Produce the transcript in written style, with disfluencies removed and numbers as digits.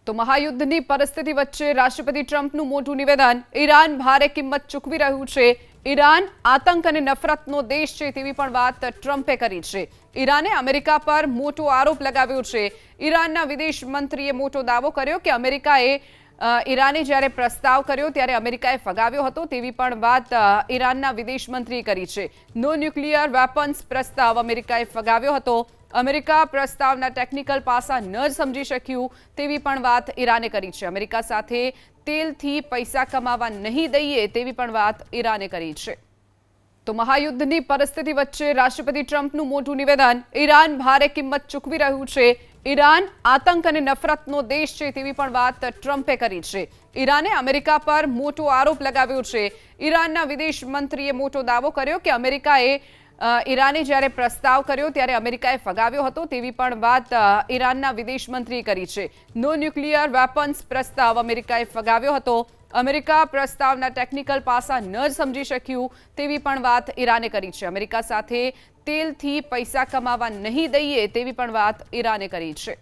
તો મહાયુદ્ધની પરિસ્થિતિ વચ્ચે રાષ્ટ્રપતિ ટ્રમ્પનું મોટું નિવેદન, ઈરાન ભારે કિંમત ચૂકવી રહ્યું છે, ઈરાન આતંક અને નફરતનો દેશ છે તેવી પણ વાત ટ્રમ્પે કરી છે। ઈરાને અમેરિકા પર મોટો આરોપ લગાવ્યો છે। ઈરાનના વિદેશ મંત્રીએ મોટો દાવો કર્યો કે ઈરાને જ્યારે પ્રસ્તાવ કર્યો ત્યારે અમેરિકાએ ફગાવ્યો હતો તેવી પણ વાત ઈરાનના વિદેશ મંત્રીએ કરી છે। નો ન્યુક્લિયર વેપન્સ પ્રસ્તાવ અમેરિકાએ ફગાવ્યો હતો। અમેરિકા પ્રસ્તાવના ટેકનિકલ પાસા ન સમજી શક્યું તેવી પણ વાત ઈરાને કરી છે। અમેરિકા સાથે તેલથી પૈસા કમાવા નહીં દઈએ તેવી પણ વાત ઈરાને કરી છે। તો મહાયુદ્ધની પરિસ્થિતિ વચ્ચે રાષ્ટ્રપતિ ટ્રમ્પનું મોટું નિવેદન, ઈરાન ભારે કિંમત ચૂકવી રહ્યું છે, ઈરાન આતંક અને નફરતનો દેશ છે તેવી પણ વાત ટ્રમ્પે કરી છે। ઈરાને અમેરિકા પર મોટો આરોપ લગાવ્યો છે। ઈરાનના વિદેશ મંત્રીએ મોટો દાવો કર્યો કે ઈરાને જ્યારે પ્રસ્તાવ કર્યો ત્યારે અમેરિકાએ ફગાવ્યો હતો તેવી પણ વાત ઈરાનના વિદેશ મંત્રીએ કરી છે। નો ન્યુક્લિયર વેપન્સ પ્રસ્તાવ અમેરિકાએ ફગાવ્યો હતો। અમેરિકા પ્રસ્તાવના ટેકનિકલ પાસા ન સમજી શક્યું તેવી પણ વાત ઈરાને કરી છે। અમેરિકા સાથે તેલથી પૈસા કમાવા નહીં દઈએ તેવી પણ વાત ઈરાને કરી છે।